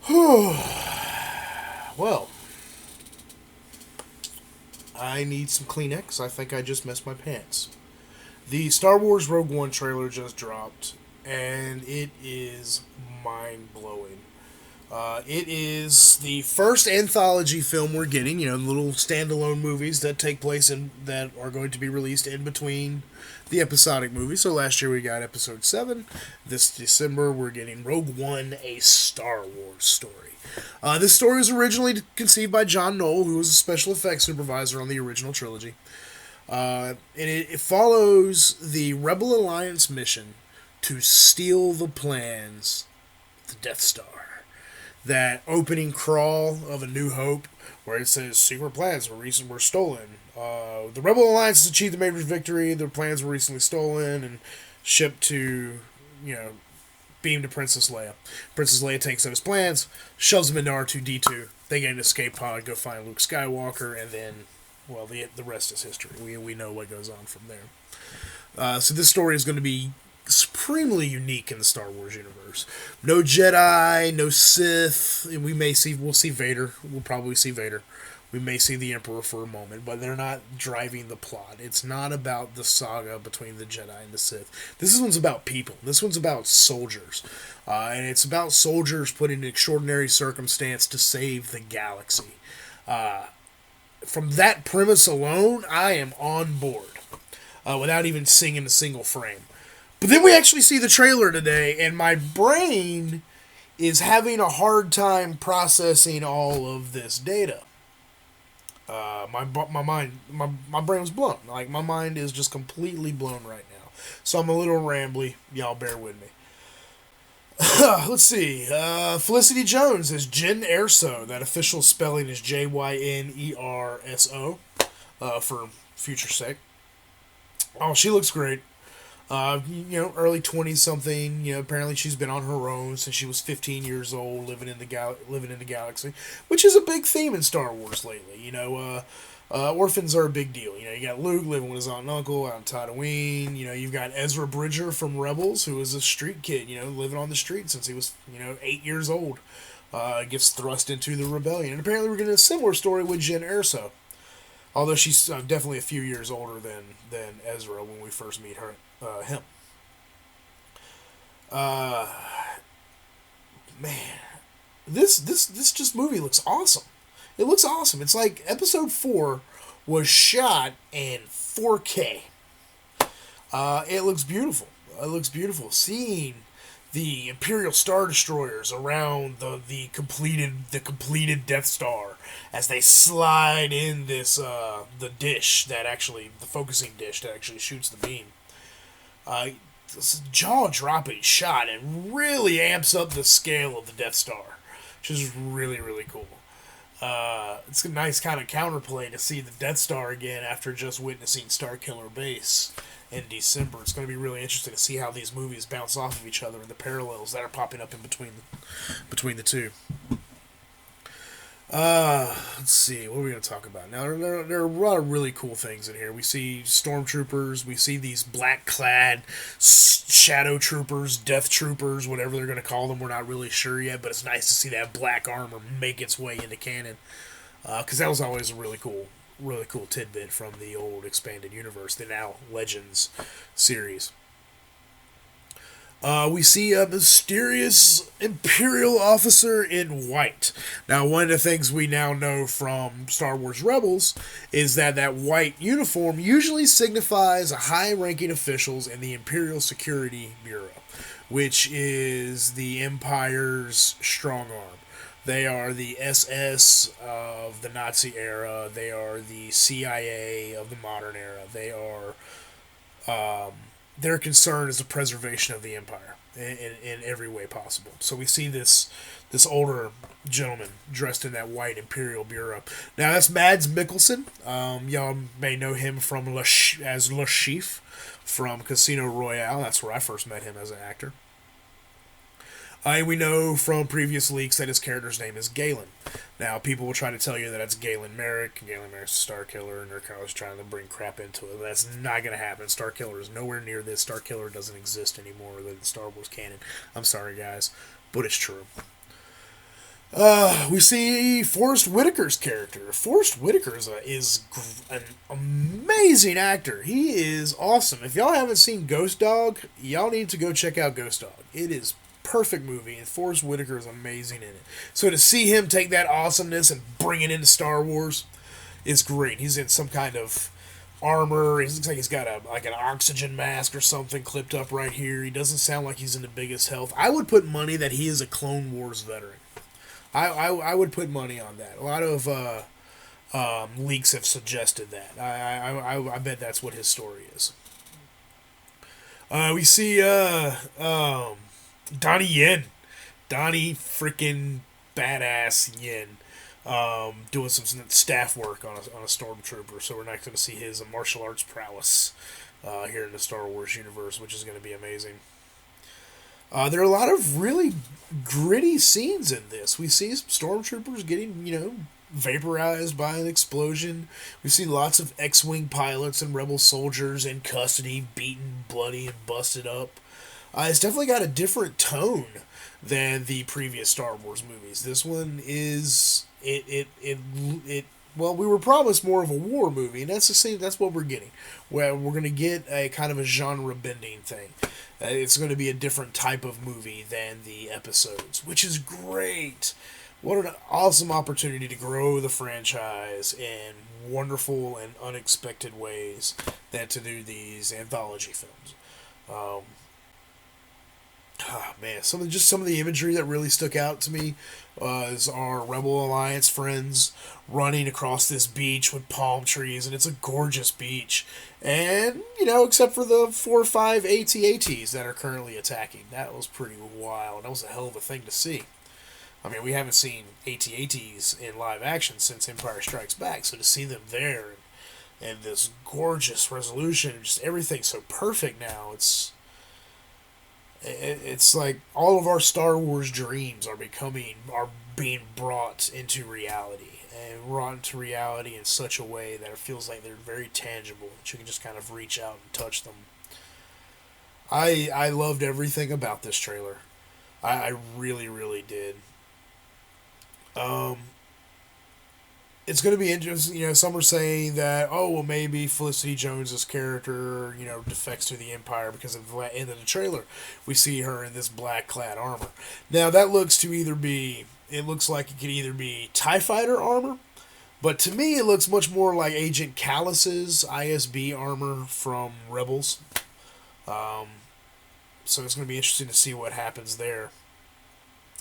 Well, I need some Kleenex. I think I just messed my pants. The Star Wars Rogue One trailer just dropped, and it is mind blowing. It is the first anthology film we're getting. Little standalone movies that take place in that are going to be released in between the episodic movies. So last year we got Episode 7. This December we're getting Rogue One: A Star Wars Story. This story was originally conceived by John Knoll, who was a special effects supervisor on the original trilogy. And it follows the Rebel Alliance mission to steal the plans of the Death Star. That opening crawl of A New Hope, where it says secret plans were stolen. The Rebel Alliance has achieved a major victory. Their plans were recently stolen and shipped to, beamed to Princess Leia. Princess Leia takes those plans, shoves them into R2D2. They get an escape pod, go find Luke Skywalker, and then, well, the rest is history. We know what goes on from there. So this story is going to be supremely unique in the Star Wars universe. No Jedi, no Sith. We'll see Vader. We'll probably see Vader. We may see the Emperor for a moment, but they're not driving the plot. It's not about the saga between the Jedi and the Sith. This one's about people. This one's about soldiers. And it's about soldiers put in extraordinary circumstance to save the galaxy. From that premise alone, I am on board. Without even seeing a single frame. But then we actually see the trailer today, and my brain is having a hard time processing all of this data. My brain was blown. Like, my mind is just completely blown right now. So I'm a little rambly. Y'all bear with me. Let's see. Felicity Jones is Jyn Erso. That official spelling is Jynerso. For future sake. Oh, she looks great. Early 20s something. Apparently she's been on her own since she was 15 years old, living in the galaxy, which is a big theme in Star Wars lately. Orphans are a big deal. You got Luke living with his aunt and uncle out on Tatooine. You've got Ezra Bridger from Rebels, who is a street kid. Living on the street since he was 8 years old. Gets thrust into the rebellion, and apparently we're getting a similar story with Jyn Erso. Although she's definitely a few years older than Ezra when we first meet him. Man, this just movie looks awesome. It looks awesome. It's like Episode 4 was shot in 4K. It looks beautiful. It looks beautiful. Seeing the Imperial Star Destroyers around the completed Death Star as they slide in this the focusing dish that actually shoots the beam. This jaw-dropping shot and really amps up the scale of the Death Star, which is really, really cool. It's a nice kind of counterplay to see the Death Star again after just witnessing Starkiller Base in December. It's going to be really interesting to see how these movies bounce off of each other and the parallels that are popping up in between the two. Let's see, what are we going to talk about? Now, there are a lot of really cool things in here. We see stormtroopers, we see these black-clad shadow troopers, death troopers, whatever they're going to call them. We're not really sure yet, but it's nice to see that black armor make its way into canon. Because that was always a really cool tidbit from the old expanded universe, the now Legends series. We see a mysterious Imperial officer in white. Now, one of the things we now know from Star Wars Rebels is that white uniform usually signifies high-ranking officials in the Imperial Security Bureau, which is the Empire's strong arm. They are the SS of the Nazi era. They are the CIA of the modern era. Their concern is the preservation of the Empire in every way possible. So we see this older gentleman dressed in that white Imperial Bureau. Now that's Mads Mikkelsen. Y'all may know him as Le Chiffre from Casino Royale. That's where I first met him as an actor. And we know from previous leaks that his character's name is Galen. Now, people will try to tell you that it's Galen Merrick. Galen Merrick's a Star Killer, and they're kind of trying to bring crap into it. But that's not going to happen. Star Killer is nowhere near this. Star Killer doesn't exist anymore than the Star Wars canon. I'm sorry, guys, but it's true. We see Forrest Whitaker's character. Forrest Whitaker is an amazing actor. He is awesome. If y'all haven't seen Ghost Dog, y'all need to go check out Ghost Dog. It is perfect movie, and Forrest Whitaker is amazing in it. So to see him take that awesomeness and bring it into Star Wars is great. He's in some kind of armor. He looks like he's got an oxygen mask or something clipped up right here. He doesn't sound like he's in the biggest health. I would put money that he is a Clone Wars veteran. I would put money on that. A lot of leaks have suggested that. I bet that's what his story is. We see Donnie Yen. Donnie freaking badass Yen. Doing some staff work on a stormtrooper, so we're not going to see his martial arts prowess here in the Star Wars universe, which is going to be amazing. There are a lot of really gritty scenes in this. We see stormtroopers getting, vaporized by an explosion. We see lots of X-Wing pilots and rebel soldiers in custody, beaten, bloody, and busted up. It's definitely got a different tone than the previous Star Wars movies. This one is well, we were promised more of a war movie, and that's what we're getting. Where we're going to get a kind of a genre bending thing. It's going to be a different type of movie than the episodes, which is great. What an awesome opportunity to grow the franchise in wonderful and unexpected ways than to do these anthology films. Um, Man, some of the imagery that really stuck out to me was our Rebel Alliance friends running across this beach with palm trees, and it's a gorgeous beach. And except for the 4 or 5 AT-ATs that are currently attacking, that was pretty wild. That was a hell of a thing to see. I mean, we haven't seen AT-ATs in live action since Empire Strikes Back, so to see them there and this gorgeous resolution, and just everything so perfect now, it's like all of our Star Wars dreams are being brought into reality, and brought into reality in such a way that it feels like they're very tangible, that you can just kind of reach out and touch them. I loved everything about this trailer. I really, really did. Um, it's going to be interesting. Some are saying that, oh, well, maybe Felicity Jones's character, defects to the Empire because of the end of the trailer. We see her in this black clad armor. Now, that looks to either be, it looks like it could either be TIE Fighter armor, but to me, it looks much more like Agent Callus's ISB armor from Rebels. Um, so it's going to be interesting to see what happens there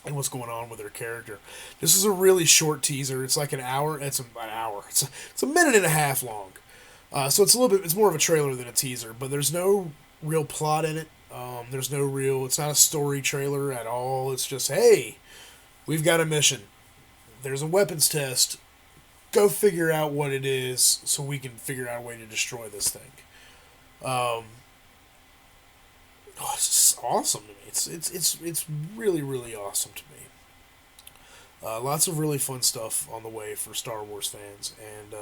and what's going on with her character. This is a really short teaser. It's like an hour. It's an hour. It's a minute and a half long. So it's a little bit. It's more of a trailer than a teaser. But there's no real plot in it. There's no real. It's not a story trailer at all. It's just, hey, we've got a mission. There's a weapons test. Go figure out what it is so we can figure out a way to destroy this thing. Um, it's just awesome to me. It's really, really awesome to me. Lots of really fun stuff on the way for Star Wars fans, and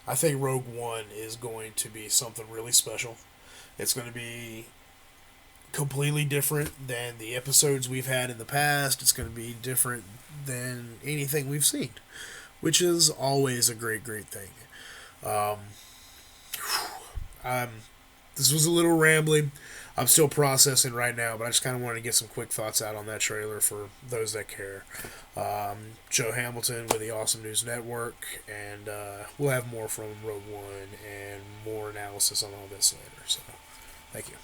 I think Rogue One is going to be something really special. It's going to be completely different than the episodes we've had in the past. It's going to be different than anything we've seen, which is always a great, great thing. Um, I'm, this was a little rambling. I'm still processing right now, but I just kind of wanted to get some quick thoughts out on that trailer for those that care. Joe Hamilton with the Awesome News Network, and we'll have more from Rogue One and more analysis on all this later. So, thank you.